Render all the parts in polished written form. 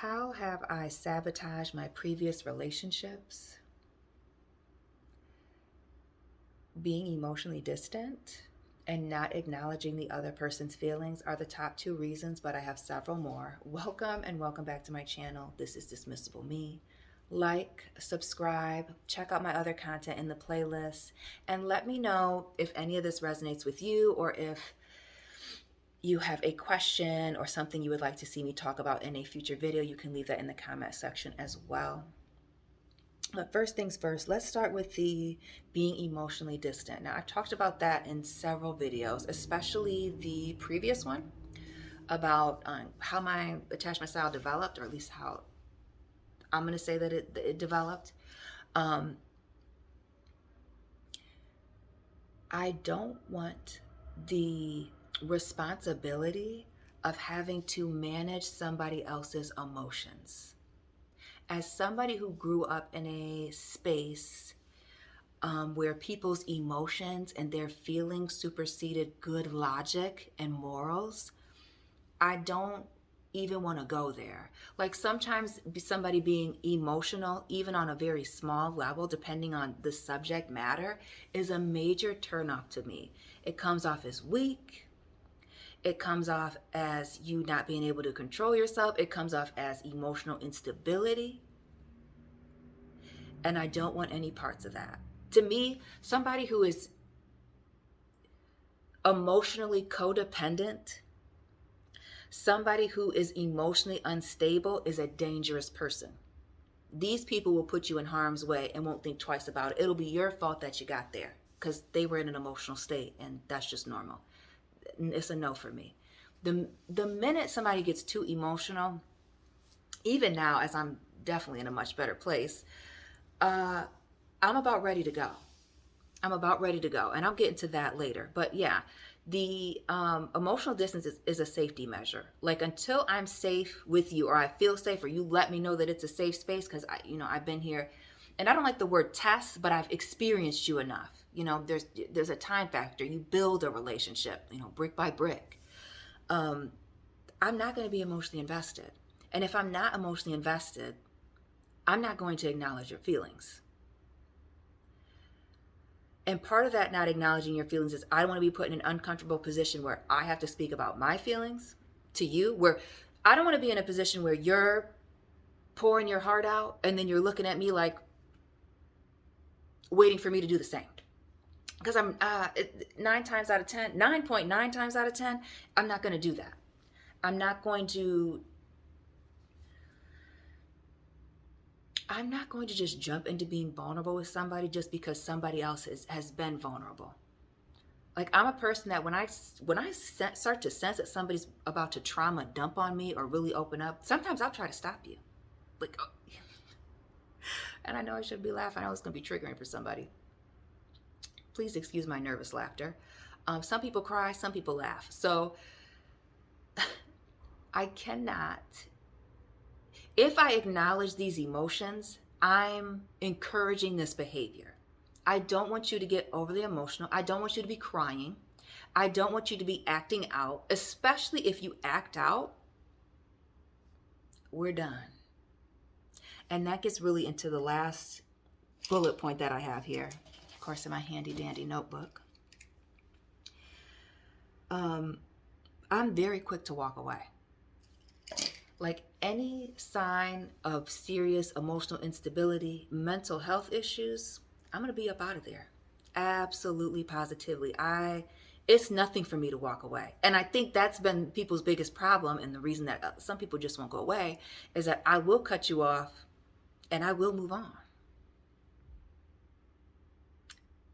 How have I sabotaged my previous relationships? Being emotionally distant and not acknowledging the other person's feelings are the top 2 reasons, but I have several more. Welcome and welcome back to my channel. This is Dismissible Me. Like, subscribe, check out my other content in the playlist, and let me know if any of this resonates with you or if you have a question or something you would like to see me talk about in a future video. You can leave that in the comment section as well. But first things first, let's start with the being emotionally distant. Now, I've talked about that in several videos, especially the previous one about how my attachment style developed, or at least how I'm going to say that it developed. I don't want the responsibility of having to manage somebody else's emotions. As somebody who grew up in a space where people's emotions and their feelings superseded good logic and morals, I don't even want to go there. Like sometimes somebody being emotional, even on a very small level, depending on the subject matter, is a major turnoff to me. It comes off as weak. It comes off as you not being able to control yourself. It comes off as emotional instability. And I don't want any parts of that. To me, somebody who is emotionally codependent, somebody who is emotionally unstable is a dangerous person. These people will put you in harm's way and won't think twice about it. It'll be your fault that you got there because they were in an emotional state, and that's just normal. It's a no for me. The minute somebody gets too emotional, even now as I'm definitely in a much better place, I'm about ready to go. I'm about ready to go, and I'll get into that later. But yeah, the emotional distance is a safety measure. Like until I'm safe with you, or I feel safe, or you let me know that it's a safe space, because I've been here, and I don't like the word test, but I've experienced you enough. There's a time factor. You build a relationship, brick by brick. I'm not going to be emotionally invested. And if I'm not emotionally invested, I'm not going to acknowledge your feelings. And part of that not acknowledging your feelings is I don't want to be put in an uncomfortable position where I have to speak about my feelings to you, where I don't want to be in a position where you're pouring your heart out and then you're looking at me like waiting for me to do the same. Because I'm 9.9 times out of 10, I'm not going to do that. I'm not going to just jump into being vulnerable with somebody just because somebody else has been vulnerable. Like I'm a person that when I start to sense that somebody's about to trauma dump on me or really open up, sometimes I'll try to stop you. Like, oh. And I know I shouldn't be laughing. I know it's going to be triggering for somebody. Please excuse my nervous laughter. Some people cry, some people laugh. So I cannot. If I acknowledge these emotions, I'm encouraging this behavior. I don't want you to get overly emotional. I don't want you to be crying. I don't want you to be acting out, especially if you act out, we're done. And that gets really into the last bullet point that I have here. Of course, in my handy dandy notebook. I'm very quick to walk away. Like any sign of serious emotional instability, mental health issues, I'm going to be up out of there. Absolutely, positively. It's nothing for me to walk away. And I think that's been people's biggest problem. And the reason that some people just won't go away is that I will cut you off and I will move on.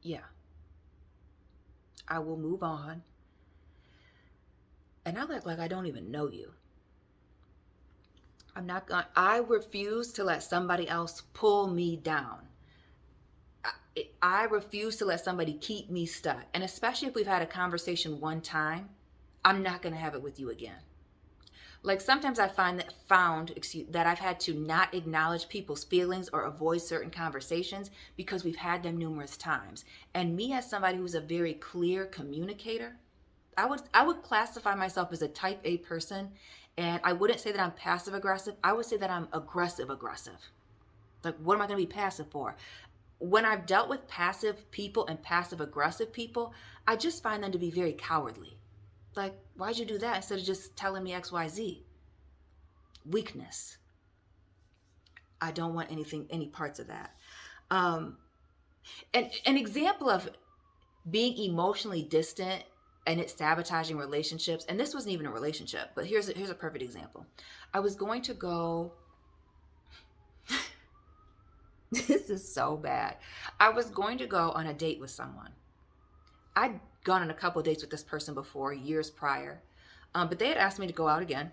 Yeah. I will move on. And I'll act like I don't even know you. I refuse to let somebody else pull me down. I refuse to let somebody keep me stuck. And especially if we've had a conversation one time, I'm not going to have it with you again. Like sometimes I found that I've had to not acknowledge people's feelings or avoid certain conversations because we've had them numerous times. And me as somebody who's a very clear communicator, I would classify myself as a type A person, And I wouldn't say that I'm passive aggressive. I would say that I'm aggressive aggressive. Like, what am I going to be passive for? When I've dealt with passive people and passive aggressive people, I just find them to be very cowardly. Like, why'd you do that instead of just telling me X, Y, Z? Weakness. I don't want any parts of that. And an example of being emotionally distant and it's sabotaging relationships, and this wasn't even a relationship, but here's a perfect example. I was going to go, this is so bad. I was going to go on a date with someone. I'd gone on a couple of dates with this person before, years prior, but they had asked me to go out again.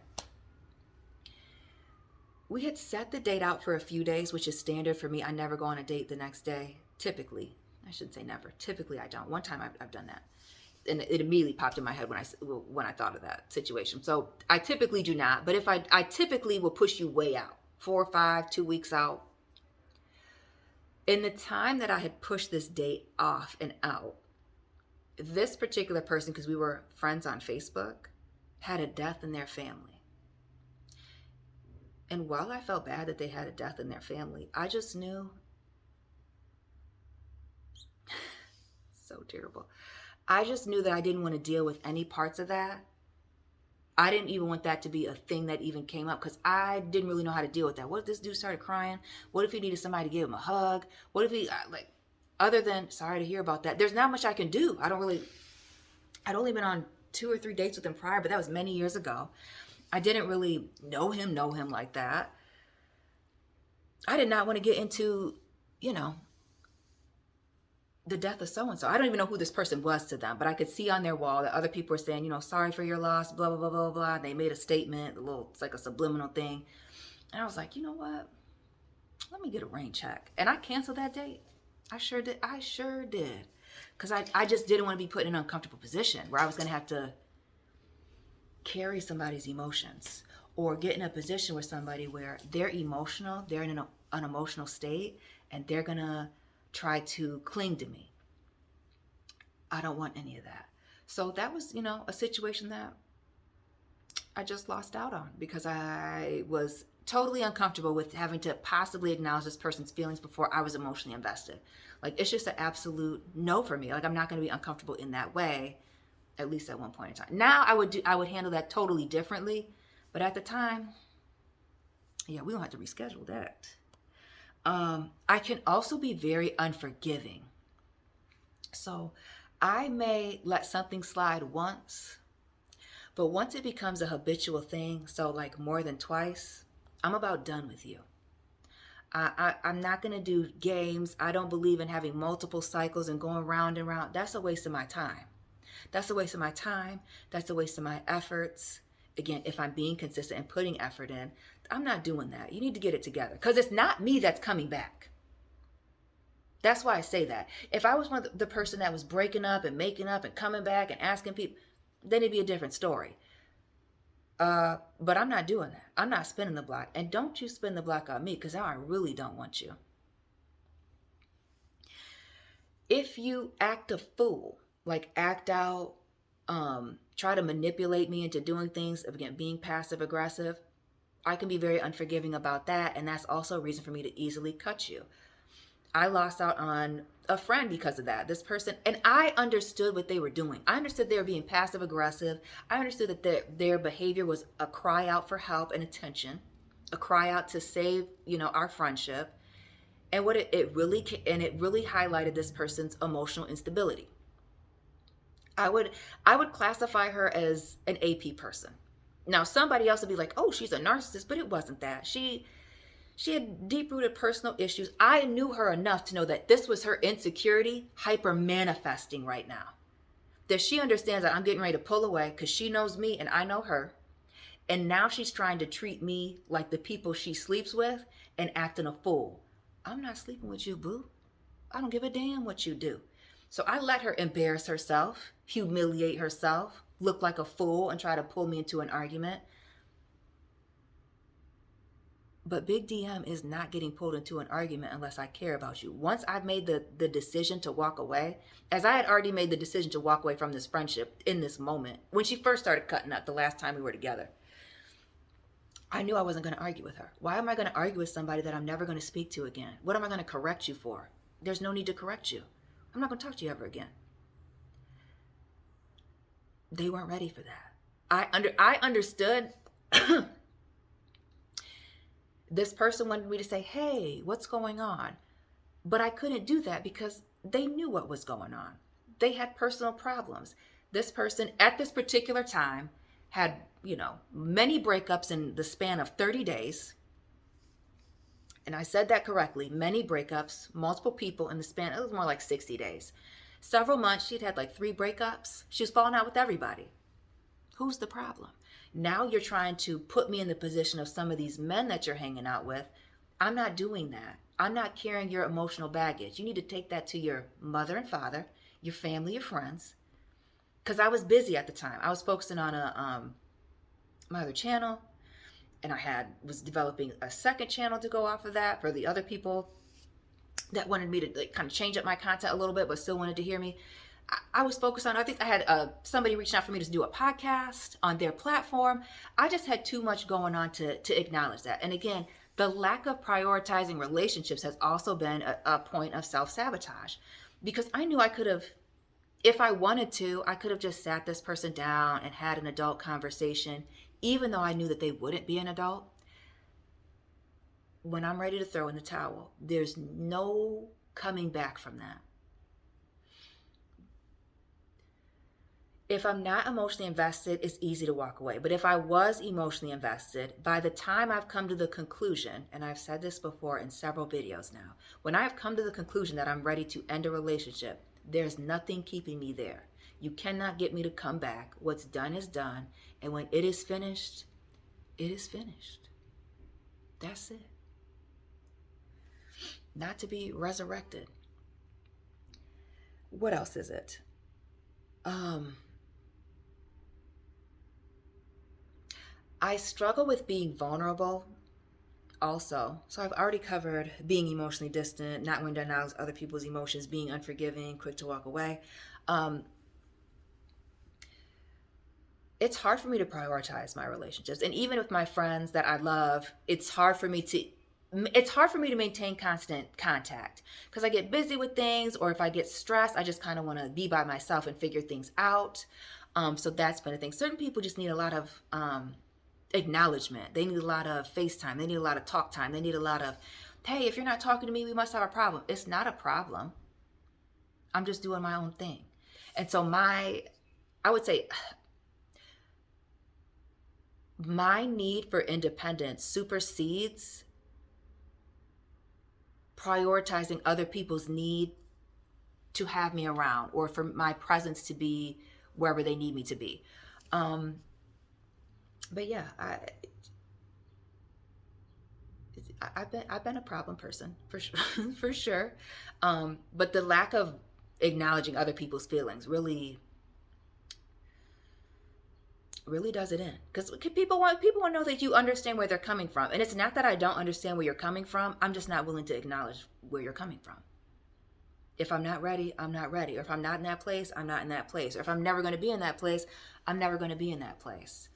We had set the date out for a few days, which is standard for me. I never go on a date the next day. Typically, I shouldn't say never. Typically, I don't. One time I've done that. And it immediately popped in my head when I thought of that situation. So I typically do not. But if I typically will push you way out, 4 or 5, 2 weeks out. In the time that I had pushed this date off and out, this particular person, because we were friends on Facebook, had a death in their family. And while I felt bad that they had a death in their family, I just knew, so terrible. I just knew that I didn't want to deal with any parts of that. I didn't even want that to be a thing that even came up because I didn't really know how to deal with that. What if this dude started crying? What if he needed somebody to give him a hug? What if he, other than, sorry to hear about that, there's not much I can do. I'd only been on 2 or 3 dates with him prior, but that was many years ago. I didn't really know him like that. I did not want to get into, the death of so-and-so. I don't even know who this person was to them, but I could see on their wall that other people were saying, sorry for your loss, blah, blah, blah, blah, blah. They made a statement, it's like a subliminal thing. And I was like, you know what? Let me get a rain check. And I canceled that date. I sure did. Because I just didn't want to be put in an uncomfortable position where I was going to have to carry somebody's emotions or get in a position with somebody where they're emotional, they're in an emotional state, and they're going to try to cling to me. I don't want any of that. So that was, a situation that I just lost out on because I was totally uncomfortable with having to possibly acknowledge this person's feelings before I was emotionally invested. Like, it's just an absolute no for me. Like, I'm not going to be uncomfortable in that way, at least at one point in time. Now I would handle that totally differently. But at the time, yeah, we don't have to reschedule that. I can also be very unforgiving. So I may let something slide once, but once it becomes a habitual thing, so like more than twice, I'm about done with you. I'm not going to do games. I don't believe in having multiple cycles and going round and round. That's a waste of my time. That's a waste of my time. That's a waste of my efforts. Again, if I'm being consistent and putting effort in, I'm not doing that. You need to get it together because it's not me that's coming back. That's why I say that. If I was the person that was breaking up and making up and coming back and asking people, then it'd be a different story. But I'm not doing that. I'm not spinning the block. And don't you spin the block on me because now I really don't want you. If you act a fool, like act out, try to manipulate me into doing things, again, being passive aggressive, I can be very unforgiving about that. And that's also a reason for me to easily cut you. I lost out on a friend because of that. This person, and I understood what they were doing. I understood they were being passive aggressive. I understood that their behavior was a cry out for help and attention, a cry out to save, our friendship. And what it really highlighted this person's emotional instability. I would classify her as an AP person. Now, somebody else would be like, oh, she's a narcissist, but it wasn't that. She had deep-rooted personal issues. I knew her enough to know that this was her insecurity hyper-manifesting right now. That she understands that I'm getting ready to pull away because she knows me and I know her. And now she's trying to treat me like the people she sleeps with and acting a fool. I'm not sleeping with you, boo. I don't give a damn what you do. So I let her embarrass herself, humiliate herself, look like a fool, and try to pull me into an argument. But Big DM is not getting pulled into an argument unless I care about you. Once I've made the decision to walk away, as I had already made the decision to walk away from this friendship in this moment, when she first started cutting up the last time we were together, I knew I wasn't going to argue with her. Why am I going to argue with somebody that I'm never going to speak to again? What am I going to correct you for? There's no need to correct you. I'm not going to talk to you ever again. They weren't ready for that. I understood. This person wanted me to say, hey, what's going on? But I couldn't do that because they knew what was going on. They had personal problems. This person at this particular time had, many breakups in the span of 30 days. And I said that correctly. Many breakups, multiple people in the span, it was more like 60 days. Several months, she'd had like 3 breakups. She was falling out with everybody. Who's the problem? Now you're trying to put me in the position of some of these men that you're hanging out with. I'm not doing that. I'm not carrying your emotional baggage. You need to take that to your mother and father, your family, your friends. Because I was busy at the time. I was focusing on my other channel, and I was developing a second channel to go off of that for the other people that wanted me to kind of change up my content a little bit, but still wanted to hear me. I was focused on, I think I had somebody reaching out for me to do a podcast on their platform. I just had too much going on to acknowledge that. And again, the lack of prioritizing relationships has also been a point of self-sabotage, because I knew I could have, if I wanted to, I could have just sat this person down and had an adult conversation, even though I knew that they wouldn't be an adult. When I'm ready to throw in the towel, there's no coming back from that. If I'm not emotionally invested, it's easy to walk away. But if I was emotionally invested, by the time I've come to the conclusion, and I've said this before in several videos now, when I've come to the conclusion that I'm ready to end a relationship, there's nothing keeping me there. You cannot get me to come back. What's done is done. And when it is finished, it is finished. That's it. Not to be resurrected. What else is it? I struggle with being vulnerable also. So I've already covered being emotionally distant, not wanting to acknowledge other people's emotions, being unforgiving, quick to walk away. It's hard for me to prioritize my relationships. And even with my friends that I love, it's hard for me to maintain constant contact because I get busy with things, or if I get stressed, I just kind of want to be by myself and figure things out. So that's been a thing. Certain people just need a lot of acknowledgement. They need a lot of FaceTime. They need a lot of talk time. They need a lot of, hey, if you're not talking to me, we must have a problem. It's not a problem. I'm just doing my own thing. And so I would say my need for independence supersedes prioritizing other people's need to have me around or for my presence to be wherever they need me to be. But yeah, I've been a problem person for sure, for sure. But the lack of acknowledging other people's feelings really does it in, because people want to know that you understand where they're coming from. And it's not that I don't understand where you're coming from. I'm just not willing to acknowledge where you're coming from. If I'm not ready, I'm not ready. Or if I'm not in that place, I'm not in that place. Or if I'm never going to be in that place, I'm never going to be in that place.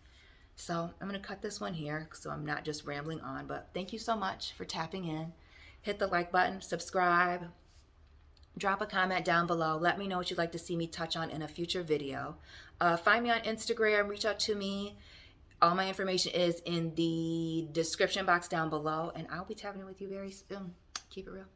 So I'm going to cut this one here so I'm not just rambling on. But thank you so much for tapping in. Hit the like button, subscribe, drop a comment down below. Let me know what you'd like to see me touch on in a future video. Find me on Instagram, reach out to me. All my information is in the description box down below, and I'll be tapping in with you very soon. Keep it real.